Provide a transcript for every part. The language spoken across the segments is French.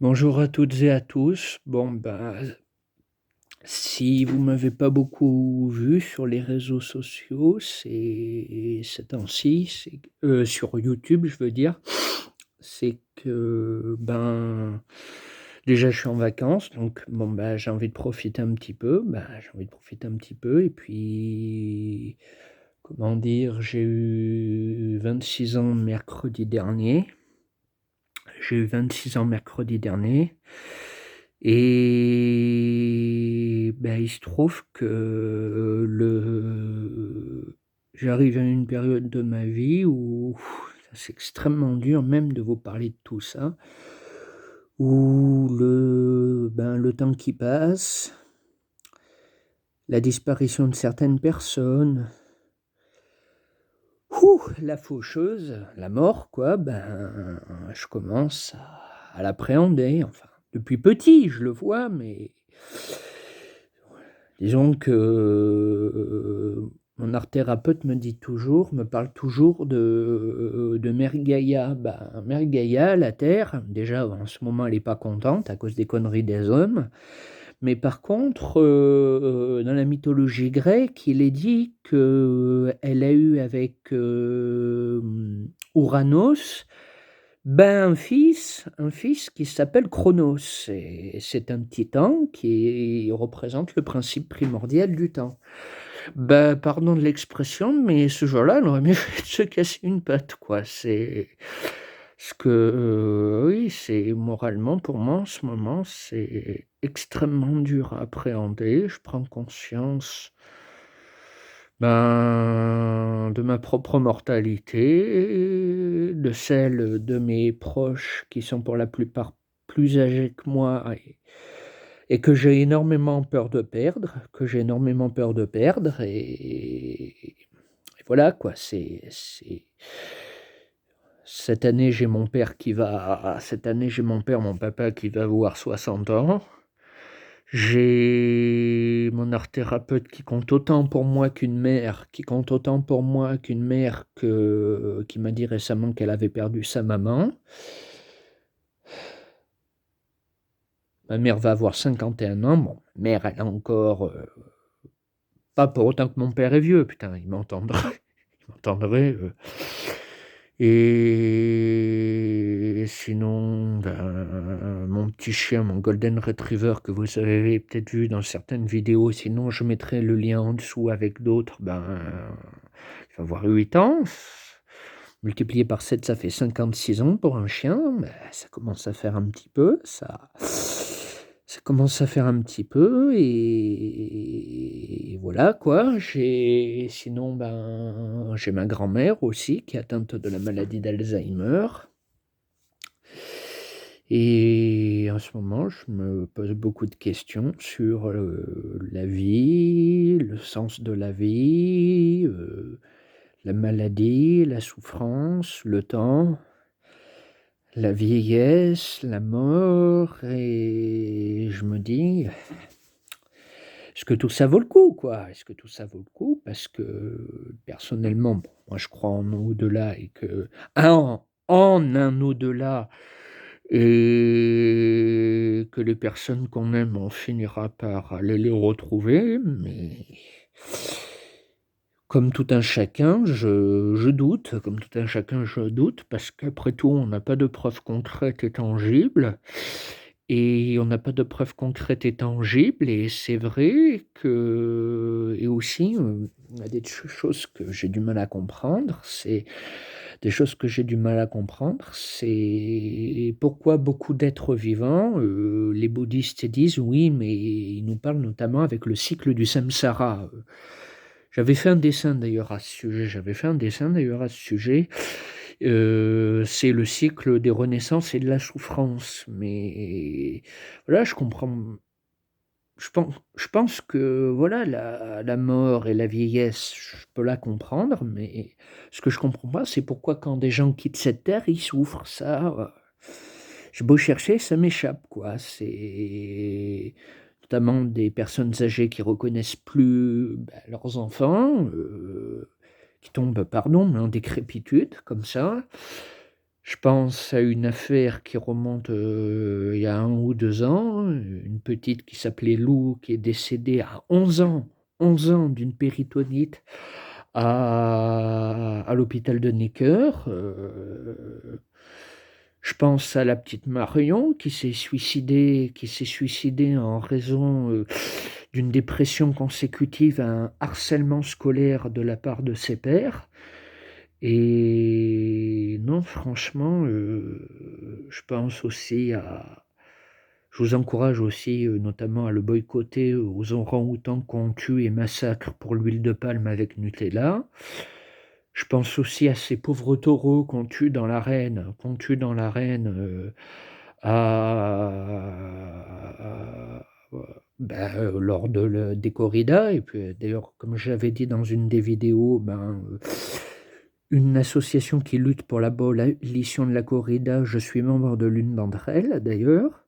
Bonjour à toutes et à tous. Bon, si vous m'avez pas beaucoup vu sur les réseaux sociaux ces temps-ci, sur YouTube, je veux dire, c'est que, déjà je suis en vacances, donc bon, j'ai envie de profiter un petit peu. J'ai envie de profiter un petit peu et puis, comment dire? J'ai eu 26 ans mercredi dernier. J'ai eu 26 ans mercredi dernier et il se trouve que j'arrive à une période de ma vie où c'est extrêmement dur même de vous parler de tout ça, où le temps qui passe, la disparition de certaines personnes, la faucheuse, la mort quoi, je commence à l'appréhender, enfin, depuis petit, je le vois, mais disons que, mon art thérapeute me parle toujours de Mère Gaïa. Mère Gaïa, la terre, déjà en ce moment elle est pas contente à cause des conneries des hommes, mais par contre, dans la mythologie grecque, il est dit qu'elle a eu avec, Ouranos, un fils qui s'appelle Chronos, et c'est un titan qui représente le principe primordial du temps. Pardon de l'expression, mais ce jour-là, elle aurait mieux fait de se casser une patte, quoi. C'est ce que, oui, c'est moralement, pour moi, en ce moment, c'est extrêmement dur à appréhender. Je prends conscience, de ma propre mortalité, de celle de mes proches qui sont pour la plupart plus âgés que moi et que j'ai énormément peur de perdre et voilà quoi, c'est cette année, j'ai mon papa qui va avoir 60 ans. J'ai mon art thérapeute qui compte autant pour moi qu'une mère, qui m'a dit récemment qu'elle avait perdu sa maman. Ma mère va avoir 51 ans. Bon, ma mère, elle a encore, pas pour autant que mon père est vieux, putain, il m'entendrait, il m'entendrait, et sinon, mon petit chien, mon golden retriever que vous avez peut-être vu dans certaines vidéos, sinon je mettrai le lien en dessous avec d'autres, il va avoir 8 ans. Multiplié par 7, ça fait 56 ans pour un chien. Ça commence à faire un petit peu, ça commence à faire un petit peu et voilà quoi. J'ai ma grand-mère aussi qui est atteinte de la maladie d'Alzheimer et en ce moment, je me pose beaucoup de questions sur, la vie, le sens de la vie, la maladie, la souffrance, le temps, la vieillesse, la mort et je me dis: «Est-ce que tout ça vaut le coup, quoi? Est-ce que tout ça vaut le coup?» Parce que personnellement, bon, moi je crois en au-delà et en un au-delà et que les personnes qu'on aime, on finira par aller les retrouver, mais comme tout un chacun, je doute, comme tout un chacun, je doute parce qu'après tout, on n'a pas de preuves concrètes et tangibles et on n'a pas de preuves concrètes et tangibles et c'est vrai que et aussi, il y a des choses que j'ai du mal à comprendre, c'est pourquoi beaucoup d'êtres vivants, les bouddhistes disent: «Oui, mais» ils nous parlent notamment avec le cycle du samsara. J'avais fait un dessin d'ailleurs à ce sujet, c'est le cycle des renaissances et de la souffrance, mais voilà, je pense que voilà, la mort et la vieillesse, je peux la comprendre, mais ce que je comprends pas, c'est pourquoi quand des gens quittent cette terre, ils souffrent. Ça, j'ai beau chercher, ça m'échappe, quoi. C'est notamment des personnes âgées qui reconnaissent plus, leurs enfants, qui tombent, pardon, mais en décrépitude comme ça. Je pense à une affaire qui remonte, il y a 1 ou 2 ans, une petite qui s'appelait Lou, qui est décédée à 11 ans d'une péritonite à l'hôpital de Necker. Je pense à la petite Marion qui s'est suicidée en raison, d'une dépression consécutive à un harcèlement scolaire de la part de ses pairs. Et non, franchement, je pense aussi à je vous encourage aussi, notamment à le boycotter aux orang-outans qu'on tue et massacre pour l'huile de palme avec Nutella. Je pense aussi à ces pauvres taureaux qu'on tue dans l'arène, à lors des corridas. Et puis, d'ailleurs, comme j'avais dit dans une des vidéos, une association qui lutte pour l'abolition de la corrida, je suis membre de l'une d'entre elles, d'ailleurs.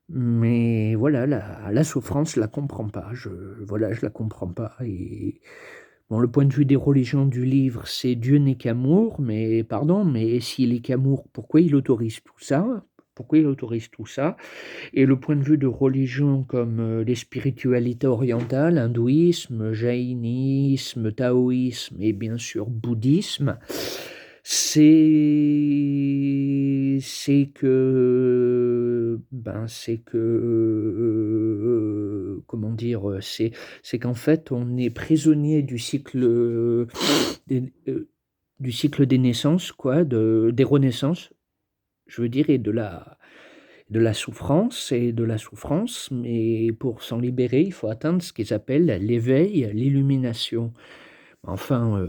Mais voilà, la souffrance, je la comprends pas. Voilà, je la comprends pas. Et bon, le point de vue des religions du livre, c'est Dieu n'est qu'amour, mais pardon, mais s'il est qu'amour, pourquoi il autorise tout ça? Pourquoi il autorise tout ça? Et le point de vue de religions comme les spiritualités orientales, hindouisme, jaïnisme, taoïsme et bien sûr bouddhisme, c'est que, comment dire, c'est qu'en fait on est prisonnier du cycle des naissances, quoi, des renaissances, je veux dire, et de la souffrance, mais pour s'en libérer, il faut atteindre ce qu'ils appellent l'éveil, l'illumination. Enfin,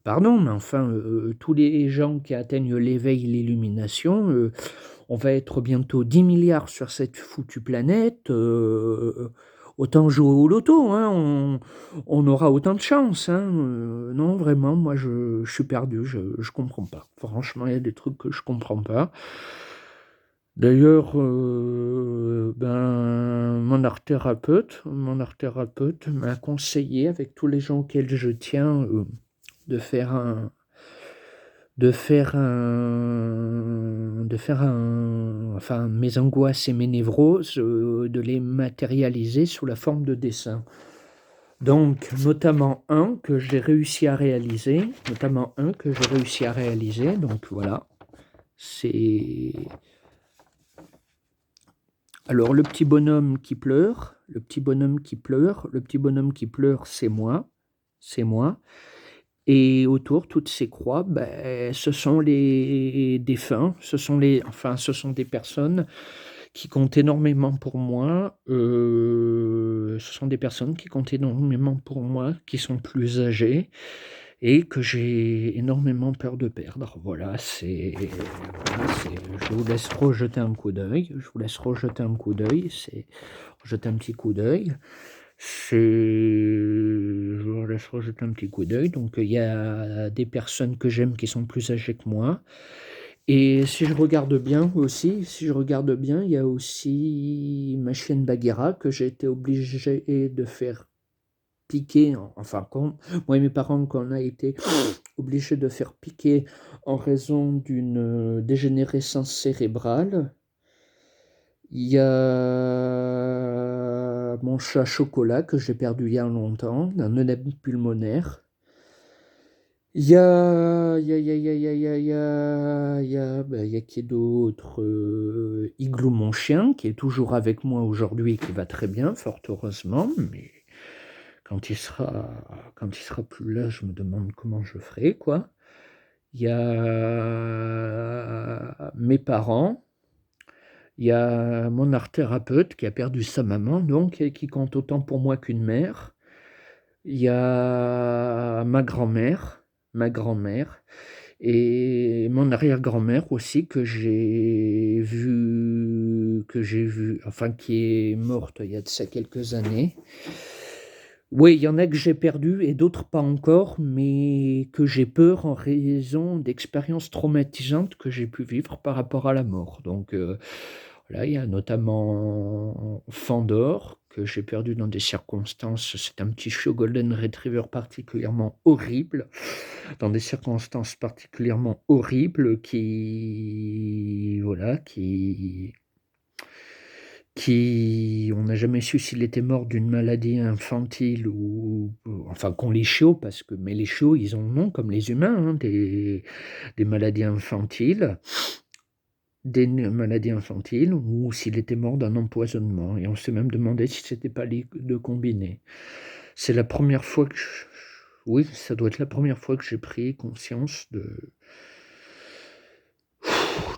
pardon, mais enfin, tous les gens qui atteignent l'éveil, l'illumination, on va être bientôt 10 milliards sur cette foutue planète, autant jouer au loto, hein, on aura autant de chance, hein, non, vraiment, moi, je suis perdu, je comprends pas. Franchement, il y a des trucs que je comprends pas. D'ailleurs, mon art thérapeute m'a conseillé, avec tous les gens auxquels je tiens, de faire un enfin, mes angoisses et mes névroses, de les matérialiser sous la forme de dessins. Donc, notamment un que j'ai réussi à réaliser, donc voilà. C'est Alors le petit bonhomme qui pleure, c'est moi. Et autour, toutes ces croix, ce sont les défunts, ce sont des personnes qui comptent énormément pour moi. Ce sont des personnes qui comptent énormément pour moi, qui sont plus âgées et que j'ai énormément peur de perdre. Je vous laisse rejeter un coup d'œil. Jeter un petit coup d'œil. Je vous laisse rejeter un petit coup d'œil. Donc, il y a des personnes que j'aime qui sont plus âgées que moi. Et si je regarde bien, il y a aussi ma chienne Bagheera que j'ai été obligé de faire piquer. Moi et mes parents, qu'on a été obligés de faire piquer en raison d'une dégénérescence cérébrale. Il y a mon chat Chocolat que j'ai perdu il y a longtemps, d'un œdème pulmonaire. Il y a, il y a, il y a, il y a, il y a, il y a, il y a qui d'autre? Igloo, mon chien, qui est toujours avec moi aujourd'hui, qui va très bien, fort heureusement, mais quand il sera plus là, je me demande comment je ferai, quoi. Il y a mes parents. Il y a mon art-thérapeute qui a perdu sa maman, donc, et qui compte autant pour moi qu'une mère. Il y a ma grand-mère et mon arrière-grand-mère aussi enfin qui est morte il y a de ça quelques années. Oui, il y en a que j'ai perdu et d'autres pas encore, mais que j'ai peur en raison d'expériences traumatisantes que j'ai pu vivre par rapport à la mort. Donc, Voilà, il y a notamment Fandor, que j'ai perdu dans des circonstances, c'est un petit chiot golden retriever particulièrement horrible, dans des circonstances particulièrement horribles qui voilà, qui on n'a jamais su s'il était mort d'une maladie infantile ou enfin qu'ont les chiots mais les chiots, ils ont comme les humains, hein, des maladies infantiles. Des maladies infantiles ou s'il était mort d'un empoisonnement et on s'est même demandé si c'était pas les 2 combinés. C'est la première fois que oui, ça doit être la première fois que j'ai pris conscience de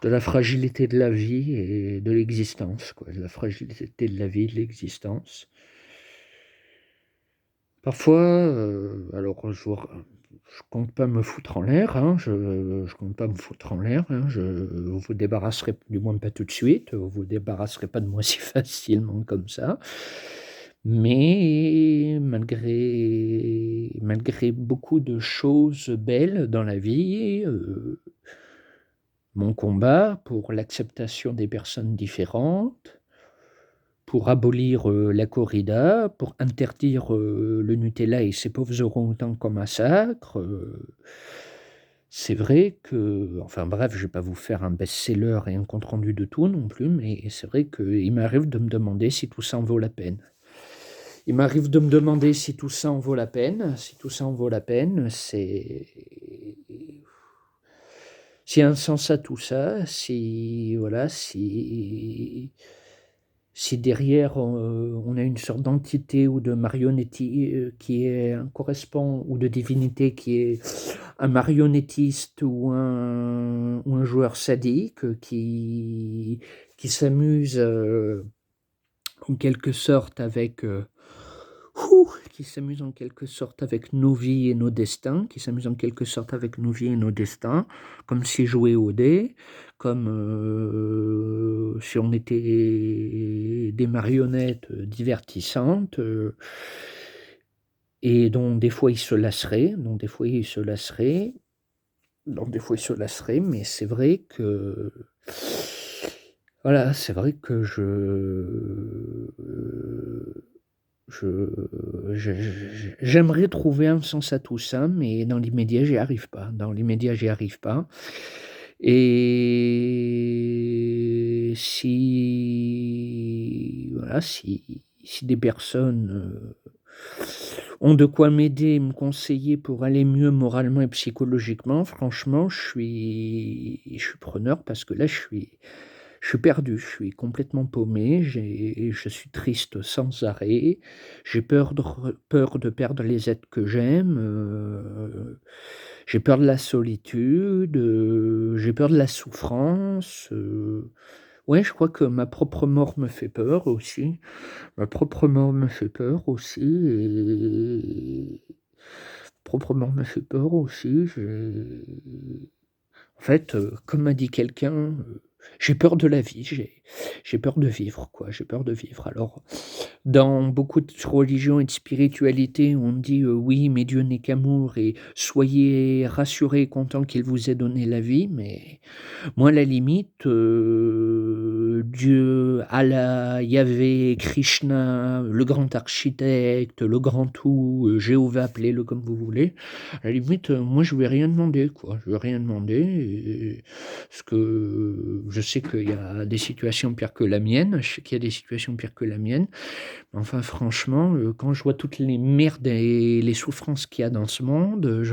la fragilité de la vie et de l'existence, quoi, de la fragilité de la vie, de l'existence. Parfois, alors je compte pas me foutre en l'air, hein, je compte pas me foutre en l'air, hein, vous vous débarrasserez du moins pas tout de suite, vous vous débarrasserez pas de moi si facilement comme ça. Mais malgré beaucoup de choses belles dans la vie, mon combat pour l'acceptation des personnes différentes, pour abolir, la corrida, pour interdire, le Nutella et ses pauvres orang-outans qu'on massacre, c'est vrai que enfin bref, je vais pas vous faire un best-seller et un compte rendu de tout non plus, mais c'est vrai qu'il m'arrive de me demander si tout ça en vaut la peine. Il m'arrive de me demander si tout ça en vaut la peine, si tout ça en vaut la peine, s'il y a un sens à tout ça, si voilà, si derrière, on a une sorte d'entité ou de marionnettie, correspond ou de divinité qui est un marionnettiste ou un joueur sadique, qui s'amuse, en quelque sorte avec, qui s'amuse en quelque sorte avec nos vies et nos destins, qui s'amuse en quelque sorte avec nos vies et nos destins, comme si jouer au dé, comme si on était des marionnettes divertissantes, et dont des fois ils se lasseraient, mais c'est vrai que voilà, c'est vrai que je j'aimerais trouver un sens à tout ça, mais dans l'immédiat, j'y arrive pas. Dans l'immédiat, j'y arrive pas et si voilà, si des personnes, ont de quoi m'aider et me conseiller pour aller mieux moralement et psychologiquement, franchement, je suis preneur parce que là, je suis perdu, je suis complètement paumé, je suis triste sans arrêt, j'ai peur de perdre les êtres que j'aime, j'ai peur de la solitude, j'ai peur de la souffrance, ouais, je crois que ma propre mort me fait peur aussi. Ma propre mort me fait peur aussi et proprement me fait peur aussi, en fait, comme m'a dit quelqu'un, j'ai peur de la vie, j'ai peur de vivre, quoi, j'ai peur de vivre. Alors, dans beaucoup de religions et de spiritualité, on dit, «Oui, mais Dieu n'est qu'amour et soyez rassurés et contents qu'il vous ait donné la vie», mais moi, à la limite, Dieu, Allah, Yahvé, Krishna, le grand architecte, le grand tout, Jéhovah, appelez-le comme vous voulez. À la limite, moi, je lui ai rien demandé, quoi. Je lui ai rien demandé parce que je sais qu'il y a des situations pires que la mienne. Je sais qu'il y a des situations pires que la mienne. Enfin, franchement, quand je vois toutes les merdes et les souffrances qu'il y a dans ce monde,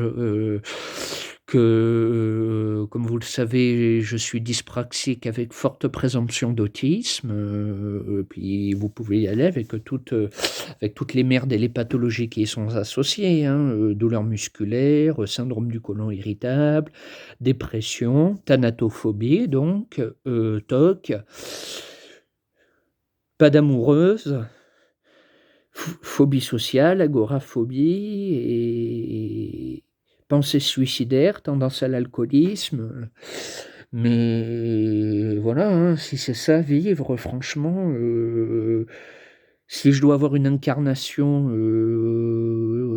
comme vous le savez, je suis dyspraxique avec forte présomption d'autisme, puis vous pouvez y aller avec toutes les merdes et les pathologies qui y sont associées, hein, douleurs musculaires, syndrome du côlon irritable, dépression, thanatophobie donc, TOC, pas d'amoureuse, phobie sociale, agoraphobie et pensée suicidaire, tendance à l'alcoolisme, mais voilà, hein, si c'est ça vivre franchement, si je dois avoir une incarnation,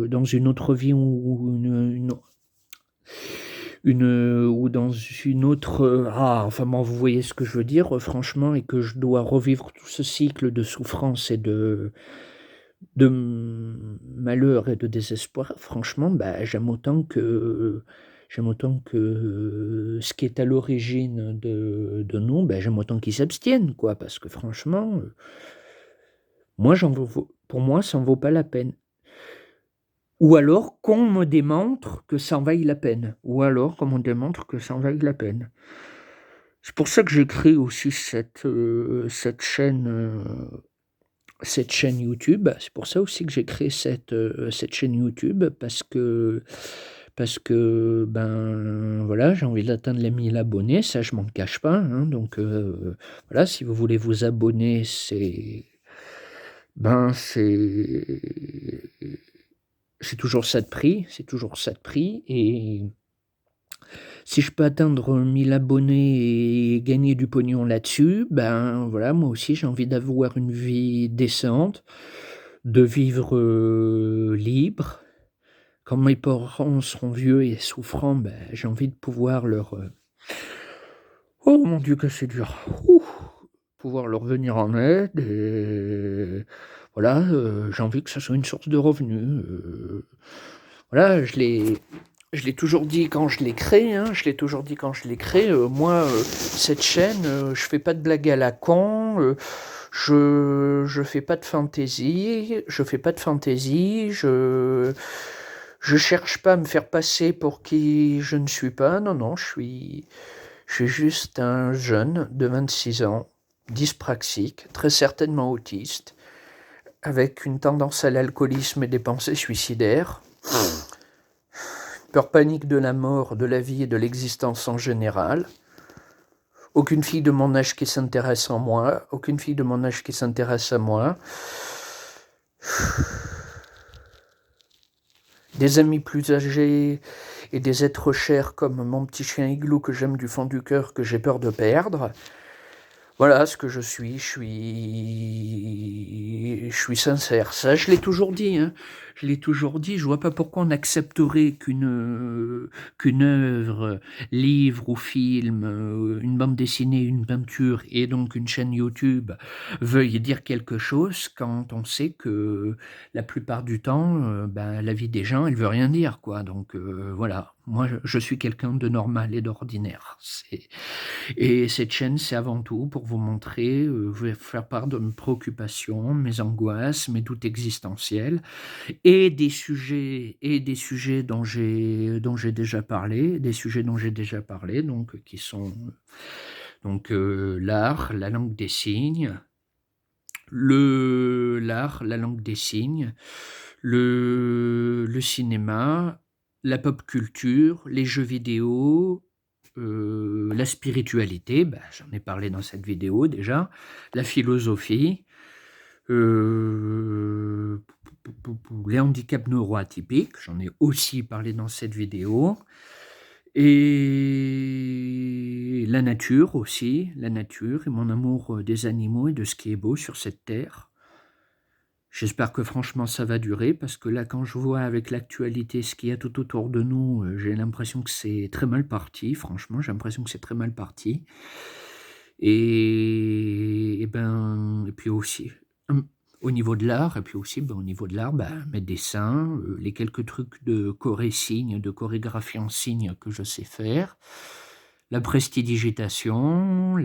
dans une autre vie ou une ou dans une autre, enfin bon, vous voyez ce que je veux dire, franchement, et que je dois revivre tout ce cycle de souffrance et de malheur et de désespoir, franchement, bah, j'aime autant que ce qui est à l'origine de nous, bah, j'aime autant qu'ils s'abstiennent, quoi, parce que franchement, moi, pour moi, ça en vaut pas la peine. Ou alors qu'on me démontre que ça en vaille la peine. Ou alors qu'on me démontre que ça en vaille la peine. C'est pour ça que j'ai créé aussi cette chaîne YouTube. C'est pour ça aussi que j'ai créé cette chaîne YouTube, parce que ben voilà, j'ai envie d'atteindre les 1000 abonnés, ça je m'en cache pas, hein. Donc voilà, si vous voulez vous abonner, ben c'est toujours ça de prix, et si je peux atteindre 1000 abonnés et gagner du pognon là-dessus, ben voilà, moi aussi j'ai envie d'avoir une vie décente, de vivre libre. Quand mes parents seront vieux et souffrants, ben, j'ai envie de pouvoir oh mon Dieu que c'est dur. Ouh, pouvoir leur venir en aide, et voilà, j'ai envie que ça soit une source de revenus. Voilà, je l'ai toujours dit quand je l'ai créé, hein, moi, cette chaîne, je fais pas de blagues à la con, je fais pas de fantaisie, je cherche pas à me faire passer pour qui je ne suis pas. Non, non, je suis juste un jeune de 26 ans, dyspraxique, très certainement autiste, avec une tendance à l'alcoolisme et des pensées suicidaires, peur panique de la mort, de la vie et de l'existence en général. Aucune fille de mon âge qui s'intéresse à moi. Des amis plus âgés et des êtres chers comme mon petit chien Igloo que j'aime du fond du cœur, que j'ai peur de perdre. Voilà ce que je suis. Je suis sincère. Ça, je l'ai toujours dit, hein. Je vois pas pourquoi on accepterait qu'une œuvre, livre ou film, une bande dessinée, une peinture et donc une chaîne YouTube veuille dire quelque chose quand on sait que la plupart du temps, ben, la vie des gens, elle veut rien dire, quoi. Donc voilà. Moi, je suis quelqu'un de normal et d'ordinaire. Et cette chaîne, c'est avant tout pour vous montrer, vous faire part de mes préoccupations, mes angoisses, mes doutes existentiels, et des sujets dont j'ai déjà parlé, donc qui sont donc l'art, la langue des signes, le cinéma, la pop culture, les jeux vidéo, la spiritualité, bah, j'en ai parlé dans cette vidéo déjà, la philosophie, euh, les handicaps neuroatypiques, j'en ai aussi parlé dans cette vidéo, et la nature aussi, et mon amour des animaux et de ce qui est beau sur cette terre. J'espère que franchement ça va durer, parce que là, quand je vois avec l'actualité ce qu'il y a tout autour de nous, j'ai l'impression que c'est très mal parti. Franchement, j'ai l'impression que c'est très mal parti. Et puis aussi, au niveau de l'art, mes dessins, les quelques trucs de choré-signe, de chorégraphie en signe que je sais faire, la prestidigitation,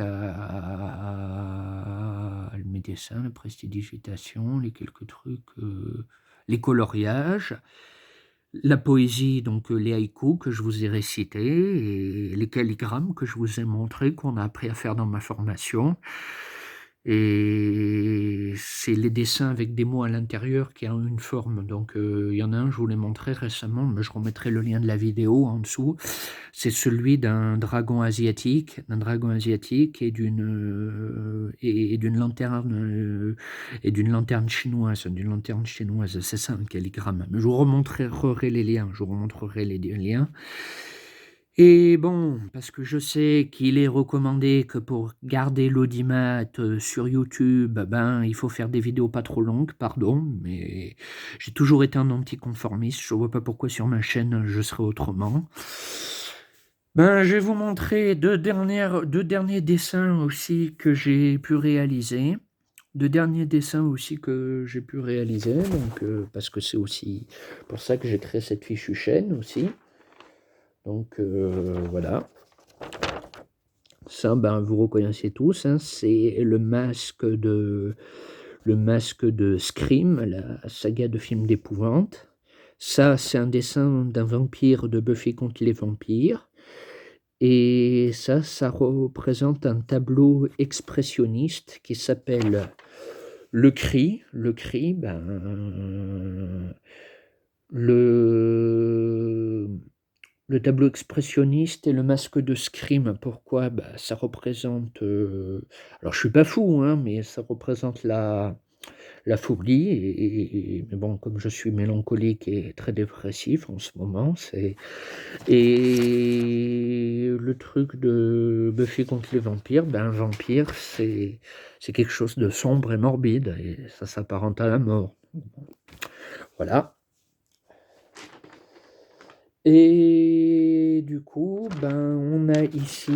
mes dessins, la prestidigitation, les quelques trucs, les coloriages, la poésie, donc les haïkus que je vous ai récités, et les calligrammes que je vous ai montrés, qu'on a appris à faire dans ma formation. Et c'est les dessins avec des mots à l'intérieur qui ont une forme. Donc il y en a un, je vous l'ai montré récemment, mais je remettrai le lien de la vidéo en dessous. C'est celui d'un dragon asiatique, et d'une lanterne chinoise, C'est ça un calligramme. Mais je vous remontrerai les liens. Et bon, parce que je sais qu'il est recommandé que pour garder l'audimat sur YouTube, ben, il faut faire des vidéos pas trop longues, pardon, mais j'ai toujours été un anticonformiste. Je vois pas pourquoi sur ma chaîne je serais autrement. Ben, je vais vous montrer deux derniers dessins aussi que j'ai pu réaliser. Deux derniers dessins aussi que j'ai pu réaliser, donc parce que c'est aussi pour ça que j'ai créé cette fichue chaîne aussi. Donc voilà. Ça, ben, vous reconnaissez tous, hein, c'est le masque de Scream, la saga de films d'épouvante. Ça, c'est un dessin d'un vampire de Buffy contre les vampires. Et ça représente un tableau expressionniste qui s'appelle Le Cri. Le Cri, ben, le, le tableau expressionniste et le masque de Scream. Pourquoi? Ben, ça représente. Alors, je suis pas fou, hein, mais ça représente la folie. Mais bon, comme je suis mélancolique et très dépressif en ce moment, et le truc de Buffy contre les vampires, ben, un vampire, c'est quelque chose de sombre et morbide, et ça s'apparente à la mort. Voilà. Et du coup, ben, on a ici,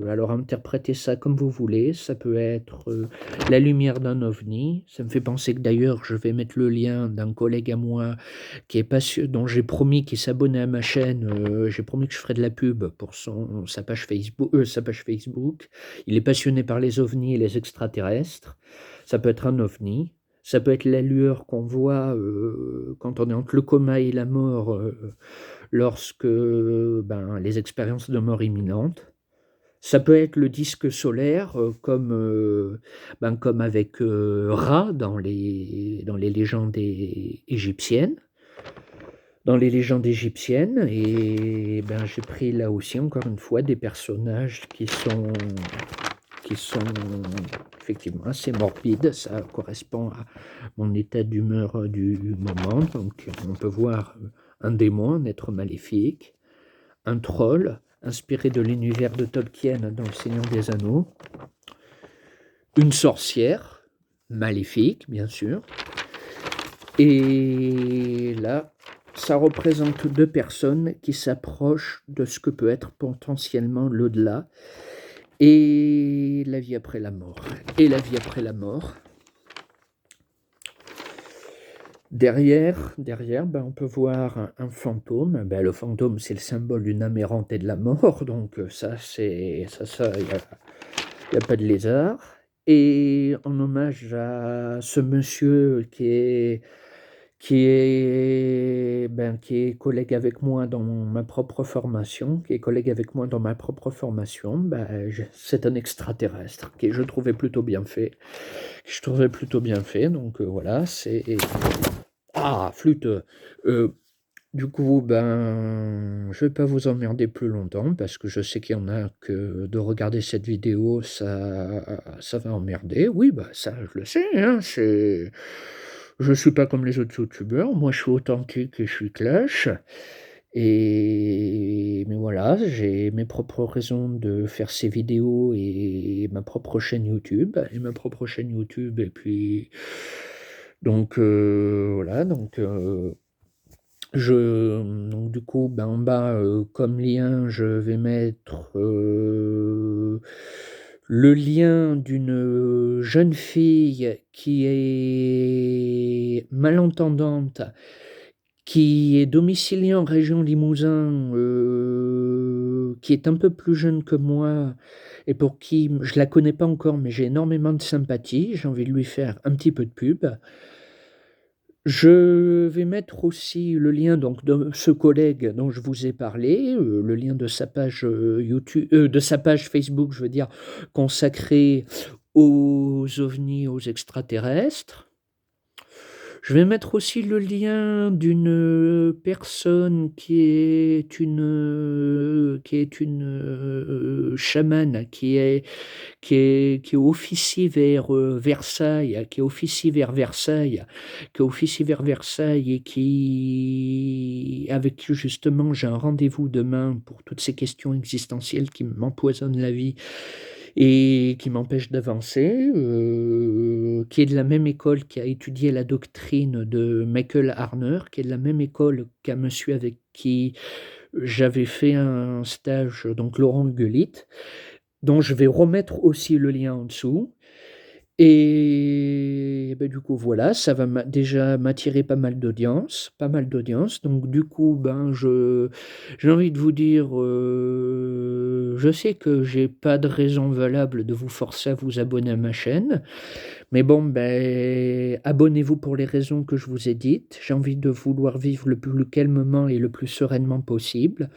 alors interprétez ça comme vous voulez, ça peut être la lumière d'un ovni. Ça me fait penser que d'ailleurs, je vais mettre le lien d'un collègue à moi qui est dont j'ai promis qu'il s'abonnait à ma chaîne. J'ai promis que je ferais de la pub pour sa page Facebook. Il est passionné par les ovnis et les extraterrestres. Ça peut être un ovni. Ça peut être la lueur qu'on voit quand on est entre le coma et la mort, lorsque ben, les expériences de mort imminente. Ça peut être le disque solaire, comme avec Ra dans les légendes égyptiennes. Dans les légendes égyptiennes, et ben, j'ai pris là aussi, encore une fois, des personnages qui sont effectivement assez morbides. Ça correspond à mon état d'humeur du moment. Donc, on peut voir un démon, un être maléfique, un troll, inspiré de l'univers de Tolkien dans Le Seigneur des Anneaux, une sorcière, maléfique, bien sûr. Et là, ça représente deux personnes qui s'approchent de ce que peut être potentiellement l'au-delà et la vie après la mort. Et la vie après la mort. Derrière, ben, on peut voir un fantôme. Ben, le fantôme, c'est le symbole d'une âme errante et de la mort. Donc ça, il n'y a pas de lézard. Et en hommage à ce monsieur qui est collègue avec moi dans ma propre formation, ben, c'est un extraterrestre que je trouvais plutôt bien fait. Donc voilà, c'est... Ah, flûte. Du coup, ben, je vais pas vous emmerder plus longtemps parce que je sais qu'il y en a que de regarder cette vidéo, ça va emmerder. Oui, bah ça, je le sais, hein, je suis pas comme les autres youtubeurs. Moi, je suis authentique et je suis clash. Mais voilà, j'ai mes propres raisons de faire ces vidéos et ma propre chaîne YouTube. Et puis, donc voilà, donc du coup, ben, en bas, comme lien, je vais mettre le lien d'une jeune fille qui est malentendante, qui est domiciliée en région Limousin, qui est un peu plus jeune que moi et pour qui je la connais pas encore, mais j'ai énormément de sympathie. J'ai envie de lui faire un petit peu de pub. Je vais mettre aussi le lien donc de ce collègue dont je vous ai parlé, le lien de sa page YouTube, de sa page Facebook, je veux dire, consacrée aux ovnis, aux extraterrestres. Je vais mettre aussi le lien d'une personne qui est une chamane qui officie vers Versailles, et avec qui justement j'ai un rendez-vous demain pour toutes ces questions existentielles qui m'empoisonnent la vie et qui m'empêchent d'avancer, qui est de la même école, qui a étudié la doctrine de Michael Harner, qui est de la même école qu'un monsieur avec qui j'avais fait un stage, donc Laurent Huguelit, dont je vais remettre aussi le lien en dessous. Et bah, du coup, voilà, ça va déjà m'attirer pas mal d'audience. Donc du coup, ben, j'ai envie de vous dire, je sais que j'ai pas de raison valable de vous forcer à vous abonner à ma chaîne, mais bon, ben, abonnez-vous pour les raisons que je vous ai dites. J'ai envie de vouloir vivre le plus calmement et le plus sereinement possible,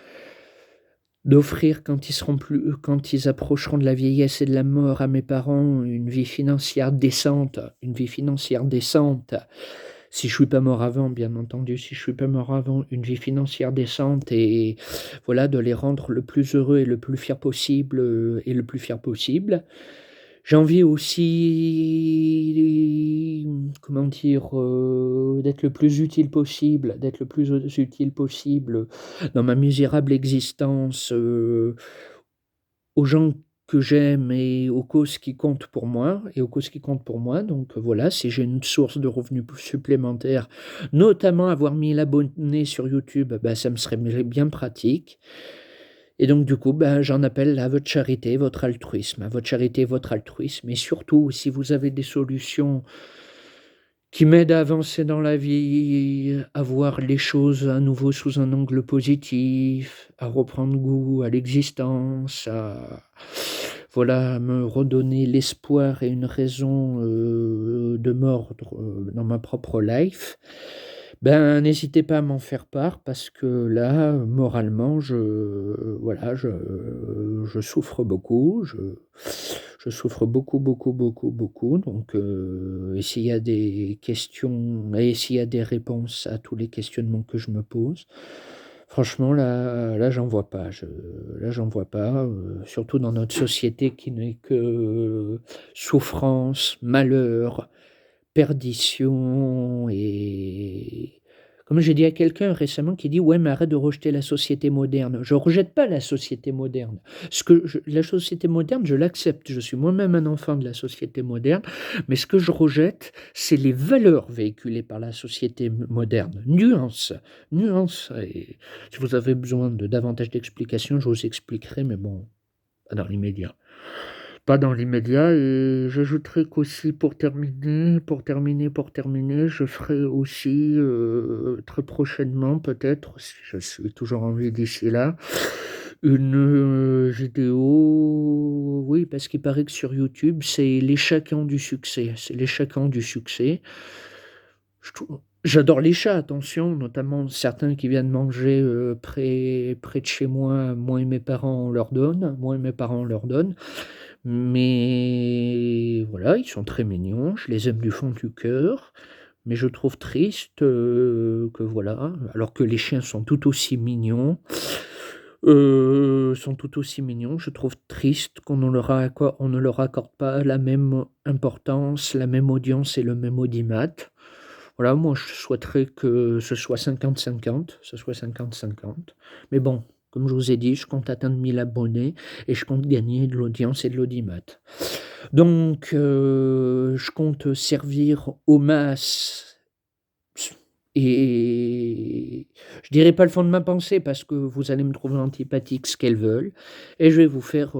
d'offrir quand ils approcheront de la vieillesse et de la mort à mes parents une vie financière décente. Si je suis pas mort avant, bien entendu, si je suis pas mort avant, une vie financière décente et voilà, de les rendre le plus heureux et le plus fiers possible et le plus fier possible. J'ai envie aussi, comment dire, d'être le plus utile possible, dans ma misérable existence, aux gens que j'aime et aux causes qui comptent pour moi donc voilà, si j'ai une source de revenus supplémentaires, notamment avoir 1000 abonnés sur YouTube, bah, ça me serait bien pratique. Et donc du coup, ben, j'en appelle à votre charité, votre altruisme, à votre charité, votre altruisme. Et surtout, si vous avez des solutions qui m'aident à avancer dans la vie, à voir les choses à nouveau sous un angle positif, à reprendre goût à l'existence, à voilà, me redonner l'espoir et une raison de mordre dans ma propre life, ben, n'hésitez pas à m'en faire part parce que là, moralement, voilà, je souffre beaucoup, je souffre beaucoup, beaucoup, beaucoup, beaucoup. Donc, et s'il y a des questions et s'il y a des réponses à tous les questionnements que je me pose, franchement, là, j'en vois pas. Là, j'en vois pas, surtout dans notre société qui n'est que souffrance, malheur, perdition et comme j'ai dit à quelqu'un récemment qui dit: «Ouais, mais arrête de rejeter la société moderne». Je rejette pas la société moderne. La société moderne, je l'accepte. Je suis moi-même un enfant de la société moderne, mais ce que je rejette, c'est les valeurs véhiculées par la société moderne. Nuance, nuance et si vous avez besoin de davantage d'explications, je vous expliquerai, mais bon, pas dans l'immédiat. Pas dans l'immédiat et j'ajouterai qu'aussi pour terminer, je ferai aussi, très prochainement peut-être, si je suis toujours en vie d'ici là, une, vidéo oui, parce qu'il paraît que sur YouTube, c'est les chacans du succès. C'est les chacans du succès. J'adore les chats, attention, notamment certains qui viennent manger, près de chez moi, moi et mes parents on leur donne. Mais voilà, ils sont très mignons, je les aime du fond du cœur, mais je trouve triste, que voilà, alors que les chiens sont tout aussi mignons, je trouve triste on ne leur accorde pas la même importance, la même audience et le même audimat. Voilà, moi je souhaiterais que ce soit 50-50. Mais bon, comme je vous ai dit, je compte atteindre 1000 abonnés et je compte gagner de l'audience et de l'audimat. Donc, je compte servir aux masses et je dirai pas le fond de ma pensée parce que vous allez me trouver antipathique ce qu'elles veulent et je vais vous faire,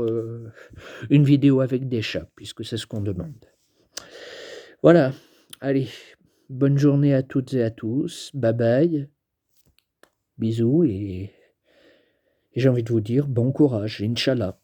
une vidéo avec des chats puisque c'est ce qu'on demande. Voilà, allez, bonne journée à toutes et à tous. Bye bye, bisous et j'ai envie de vous dire bon courage, Inch'Allah.